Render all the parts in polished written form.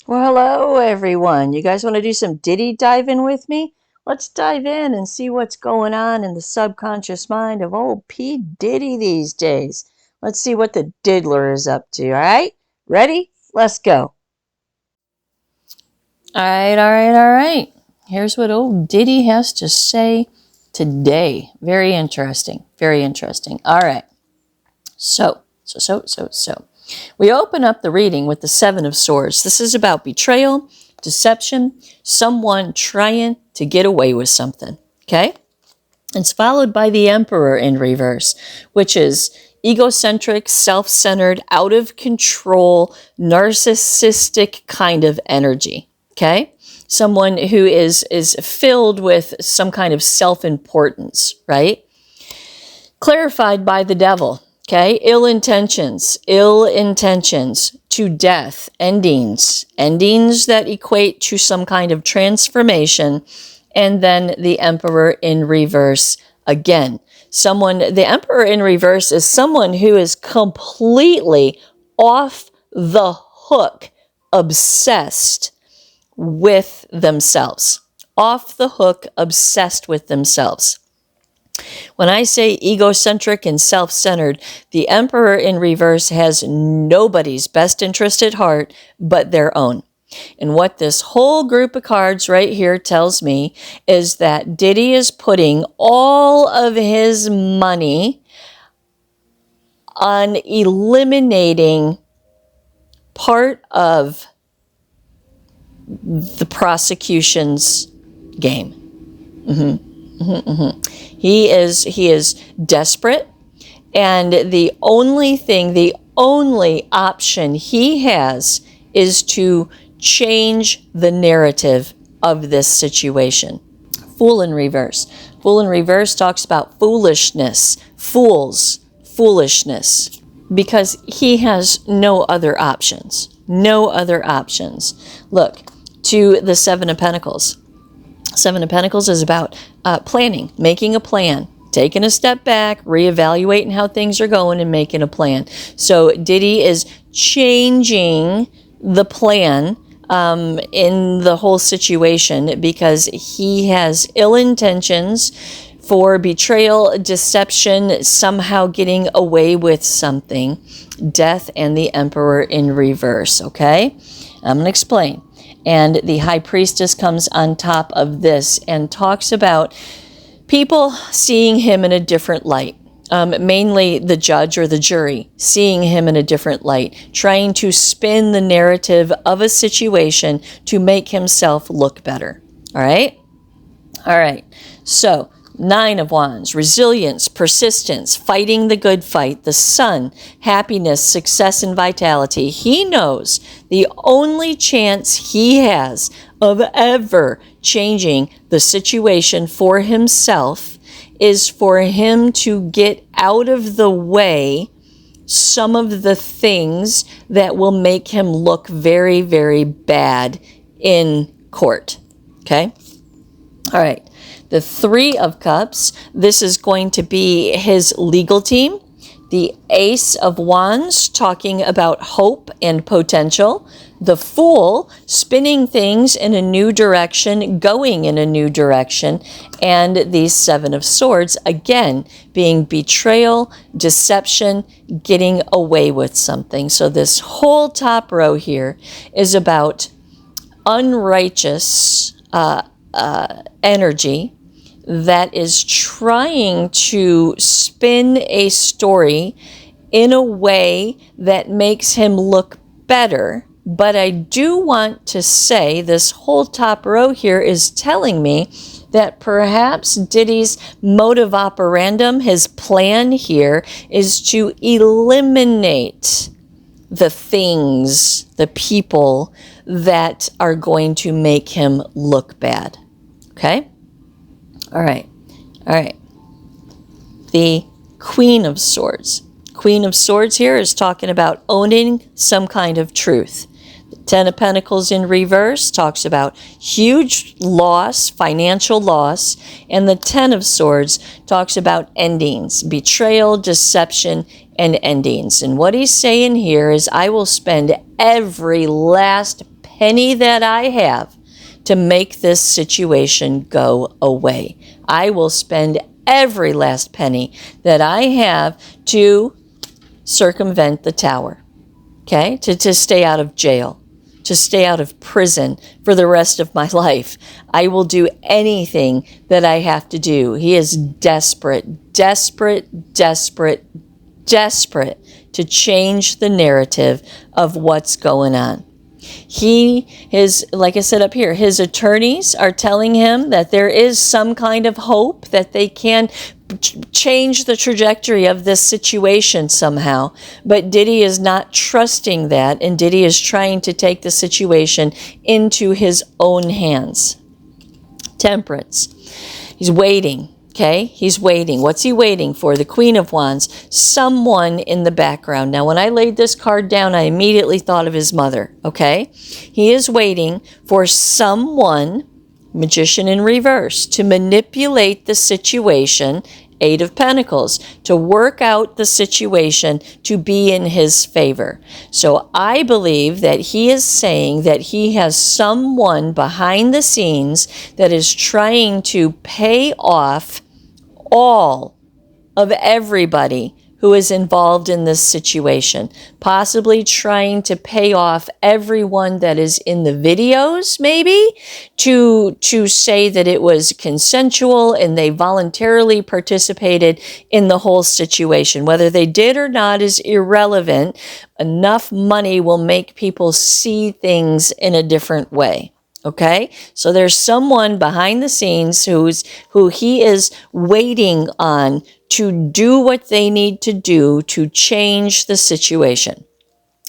Well, hello everyone. You guys want to do some Diddy diving with me? Let's dive in and see what's going on in the subconscious mind of old P. Diddy these days. Let's see what the diddler is up to, all right? Ready? Let's go. All right. Here's what old Diddy has to say today. Very interesting. Very interesting. All right. So. We open up the reading with the Seven of Swords. This is about betrayal, deception, someone trying to get away with something. Okay? It's followed by the Emperor in reverse, which is egocentric, self-centered, out of control, narcissistic kind of energy. Okay? Someone who is filled with some kind of self-importance, right? Clarified by the devil. Okay, ill intentions to death, endings that equate to some kind of transformation, and then the Emperor in reverse again. The Emperor in reverse is someone who is completely off the hook, obsessed with themselves. Off the hook, obsessed with themselves. When I say egocentric and self-centered, the Emperor in reverse has nobody's best interest at heart but their own. And what this whole group of cards right here tells me is that Diddy is putting all of his money on eliminating part of the prosecution's game. He is desperate, and the only option he has is to change the narrative of this situation. Fool in reverse. Fool in reverse talks about foolishness, foolishness, because he has no other options. No other options. Look to the Seven of Pentacles. Seven of Pentacles is about planning, making a plan, taking a step back, reevaluating how things are going, and making a plan. So Diddy is changing the plan in the whole situation because he has ill intentions for betrayal, deception, somehow getting away with something, death, and the Emperor in reverse, okay? I'm going to explain. And the High Priestess comes on top of this and talks about people seeing him in a different light. Mainly the judge or the jury seeing him in a different light, trying to spin the narrative of a situation to make himself look better. All right? All right. So, Nine of Wands, resilience, persistence, fighting the good fight, the Sun, happiness, success, and vitality. He knows the only chance he has of ever changing the situation for himself is for him to get out of the way some of the things that will make him look very, very bad in court. Okay? All right. The Three of Cups, this is going to be his legal team. The Ace of Wands, talking about hope and potential. The Fool, spinning things in a new direction, going in a new direction. And the Seven of Swords, again, being betrayal, deception, getting away with something. So this whole top row here is about unrighteous energy that is trying to spin a story in a way that makes him look better. But I do want to say this whole top row here is telling me that perhaps Diddy's modus operandum, his plan here, is to eliminate the things, the people that are going to make him look bad. Okay? All right. The Queen of Swords. Queen of Swords here is talking about owning some kind of truth. The Ten of Pentacles in reverse talks about huge loss, financial loss. And the Ten of Swords talks about endings, betrayal, deception, and endings. And what he's saying here is, I will spend every last penny that I have to make this situation go away. I will spend every last penny that I have to circumvent the tower, okay? To stay out of jail, to stay out of prison for the rest of my life. I will do anything that I have to do. He is desperate, desperate, desperate, desperate to change the narrative of what's going on. Like I said up here, his attorneys are telling him that there is some kind of hope that they can change the trajectory of this situation somehow. But Diddy is not trusting that, and Diddy is trying to take the situation into his own hands. Temperance. He's waiting. Okay, he's waiting. What's he waiting for? The Queen of Wands, someone in the background. Now, when I laid this card down, I immediately thought of his mother, okay? He is waiting for someone, Magician in reverse, to manipulate the situation, Eight of Pentacles, to work out the situation to be in his favor. So I believe that he is saying that he has someone behind the scenes that is trying to pay off all of everybody who is involved in this situation, possibly trying to pay off everyone that is in the videos, maybe, to say that it was consensual and they voluntarily participated in the whole situation. Whether they did or not is irrelevant. Enough money will make people see things in a different way. Okay, so there's someone behind the scenes who he is waiting on to do what they need to do to change the situation.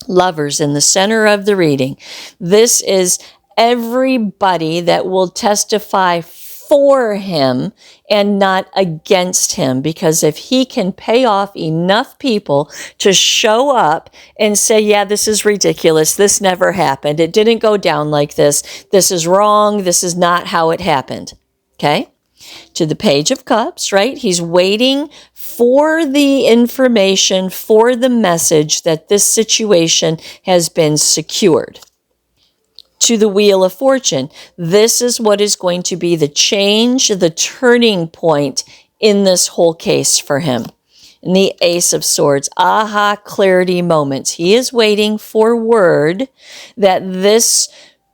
Lovers in the center of the reading. This is everybody that will testify for him and not against him, because if he can pay off enough people to show up and say, yeah, this is ridiculous, this never happened, it didn't go down like this is wrong, this is not how it happened, okay? To the Page of Cups, right? He's waiting for the information, for the message that this situation has been secured. To the Wheel of Fortune, this is what is going to be the change, the turning point in this whole case for him. And the Ace of Swords, aha, clarity moments. He is waiting for word that this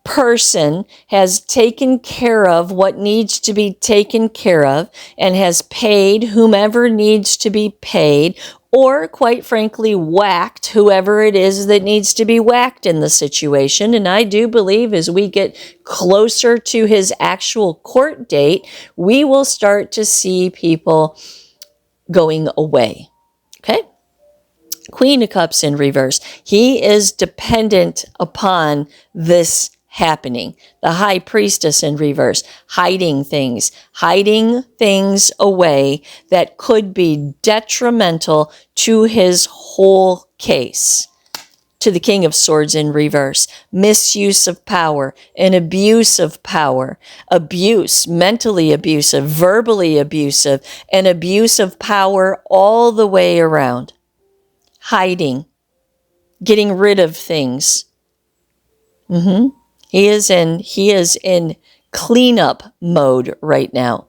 person has taken care of what needs to be taken care of and has paid whomever needs to be paid, or quite frankly, whacked whoever it is that needs to be whacked in the situation. And I do believe as we get closer to his actual court date, we will start to see people going away. Okay? Queen of Cups in reverse. He is dependent upon this happening. The High Priestess in reverse, hiding things away that could be detrimental to his whole case. To the King of Swords in reverse, misuse of power, an abuse of power, abuse, mentally abusive, verbally abusive, an abuse of power all the way around. Hiding, getting rid of things. He is in cleanup mode right now.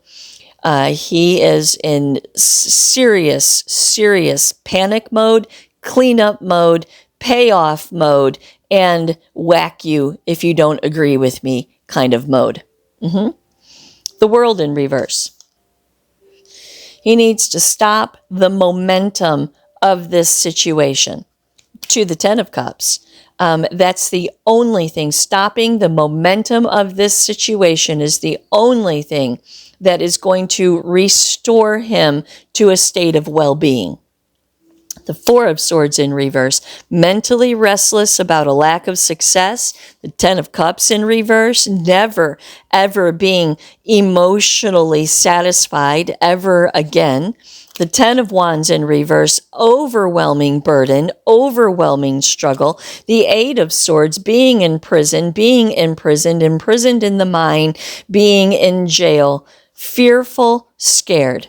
He is in serious panic mode, cleanup mode, payoff mode, and whack you if you don't agree with me kind of mode. The World in reverse. He needs to stop the momentum of this situation. To the Ten of Cups. That's the only thing. Stopping the momentum of this situation is the only thing that is going to restore him to a state of well-being. The Four of Swords in reverse, mentally restless about a lack of success. The Ten of Cups in reverse, never, ever being emotionally satisfied ever again. The Ten of Wands in reverse, overwhelming burden, overwhelming struggle. The Eight of Swords, being in prison, being imprisoned in the mind, being in jail, fearful, scared.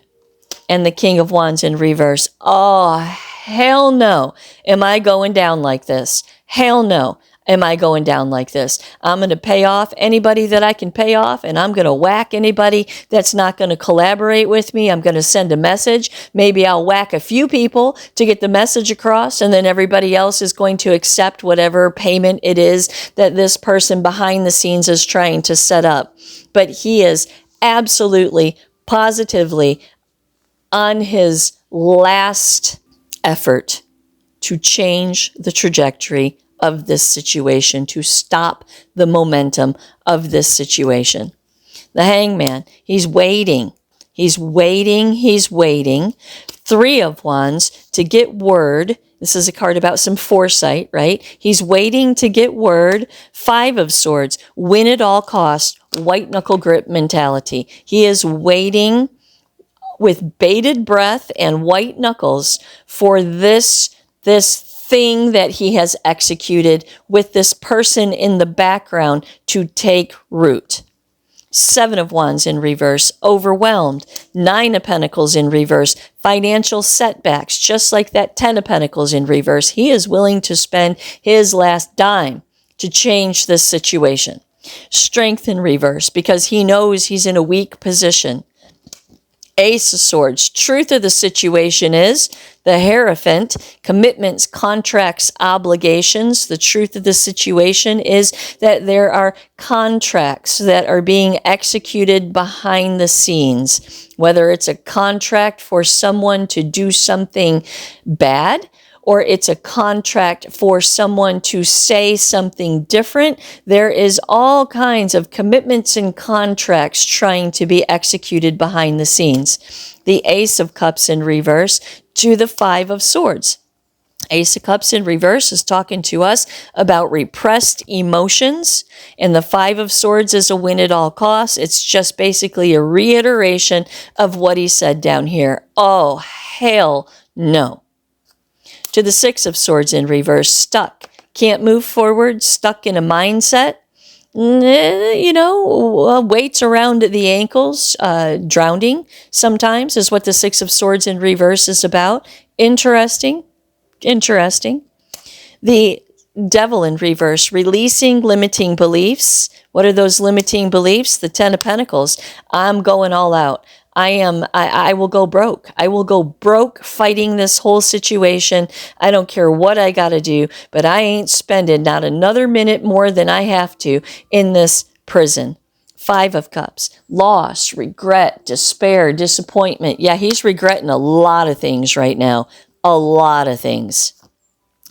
And the King of Wands in reverse, oh, hell no, am I going down like this? Hell no. am I going down like this. I'm going to pay off anybody that I can pay off, and I'm going to whack anybody that's not going to collaborate with me. I'm going to send a message. Maybe I'll whack a few people to get the message across, and then everybody else is going to accept whatever payment it is that this person behind the scenes is trying to set up. But he is absolutely, positively on his last effort to change the trajectory of this situation, to stop the momentum of this situation. The Hangman, he's waiting. He's waiting. He's waiting. 3 of Wands to get word. This is a card about some foresight, right? He's waiting to get word. 5 of Swords, win at all costs, white knuckle grip mentality. He is waiting with bated breath and white knuckles for this thing that he has executed with this person in the background to take root. 7 of Wands in reverse, overwhelmed. 9 of Pentacles in reverse, financial setbacks, just like that 10 of Pentacles in reverse. He is willing to spend his last dime to change this situation. Strength in reverse, because he knows he's in a weak position. Ace of Swords, truth of the situation is the Hierophant, commitments, contracts, obligations. The truth of the situation is that there are contracts that are being executed behind the scenes, whether it's a contract for someone to do something bad, or it's a contract for someone to say something different. There is all kinds of commitments and contracts trying to be executed behind the scenes. The Ace of Cups in reverse to the 5 of Swords. Ace of Cups in reverse is talking to us about repressed emotions, and the 5 of Swords is a win at all costs. It's just basically a reiteration of what he said down here. Oh, hell no. To the 6 of Swords in reverse, stuck. Can't move forward, stuck in a mindset. Weights around the ankles, drowning sometimes is what the 6 of Swords in reverse is about. Interesting. The Devil in reverse, releasing limiting beliefs. What are those limiting beliefs? The 10 of Pentacles. I'm going all out. I will go broke. I will go broke fighting this whole situation. I don't care what I got to do, but I ain't spending not another minute more than I have to in this prison. 5 of Cups, loss, regret, despair, disappointment. Yeah, he's regretting a lot of things right now. A lot of things.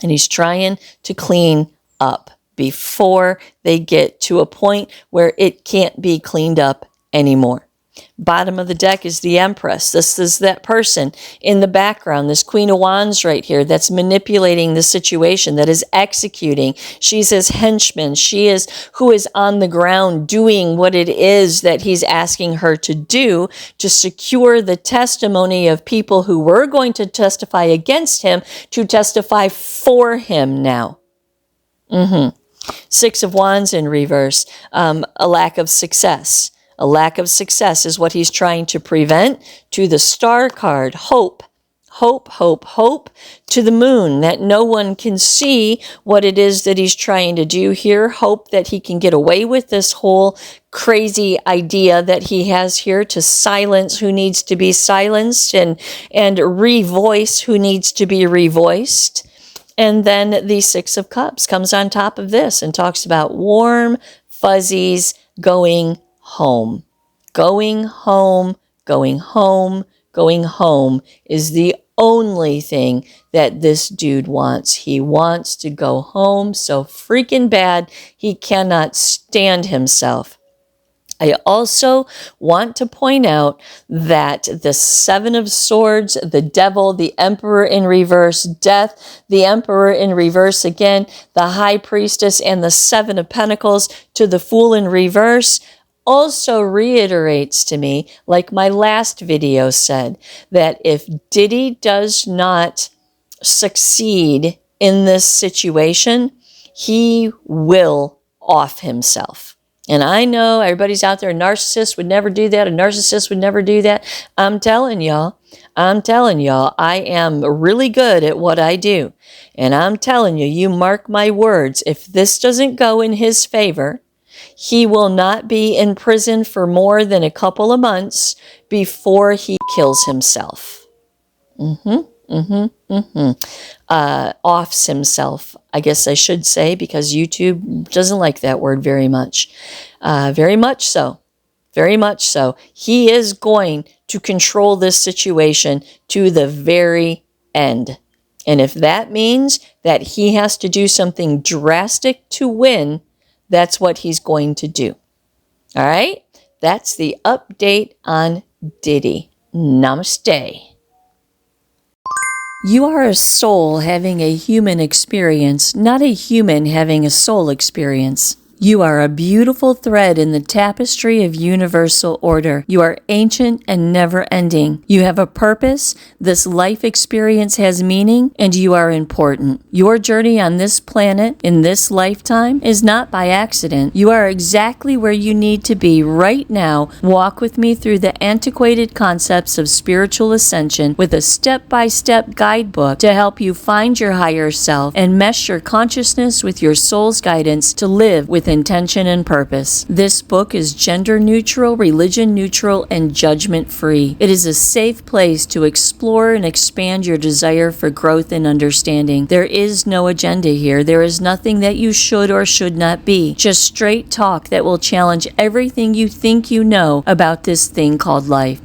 And he's trying to clean up before they get to a point where it can't be cleaned up anymore. Bottom of the deck is the Empress. This is that person in the background, this Queen of Wands right here that's manipulating the situation, that is executing. She's his henchman. She is who is on the ground doing what it is that he's asking her to do to secure the testimony of people who were going to testify against him to testify for him now. 6 of Wands in reverse, a lack of success. A lack of success is what he's trying to prevent. To the Star card, hope. Hope, hope, hope. To the Moon, that no one can see what it is that he's trying to do here. Hope that he can get away with this whole crazy idea that he has here to silence who needs to be silenced and revoice who needs to be revoiced. And then the 6 of Cups comes on top of this and talks about warm fuzzies going home. Going home, going home, going home is the only thing that this dude wants. He wants to go home so freaking bad he cannot stand himself. I also want to point out that the 7 of Swords, the Devil, the Emperor in reverse, Death, the Emperor in reverse again, the High Priestess, and the 7 of Pentacles to the Fool in reverse also reiterates to me, like my last video said, that if Diddy does not succeed in this situation, he will off himself. And I know everybody's out there, a narcissist would never do that, a narcissist would never do that. I'm telling y'all, I'm telling y'all, I am really good at what I do. And I'm telling you, you mark my words, if this doesn't go in his favor, he will not be in prison for more than a couple of months before he kills himself. Offs himself, I guess I should say, because YouTube doesn't like that word very much. Very much so. Very much so. He is going to control this situation to the very end. And if that means that he has to do something drastic to win, that's what he's going to do. All right? That's the update on Diddy. Namaste. You are a soul having a human experience, not a human having a soul experience. You are a beautiful thread in the tapestry of universal order. You are ancient and never-ending. You have a purpose, this life experience has meaning, and you are important. Your journey on this planet, in this lifetime, is not by accident. You are exactly where you need to be right now. Walk with me through the antiquated concepts of spiritual ascension with a step-by-step guidebook to help you find your higher self and mesh your consciousness with your soul's guidance to live with intention and purpose. This book is gender neutral, religion neutral, and judgment free. It is a safe place to explore and expand your desire for growth and understanding. There is no agenda here. There is nothing that you should or should not be. Just straight talk that will challenge everything you think you know about this thing called life.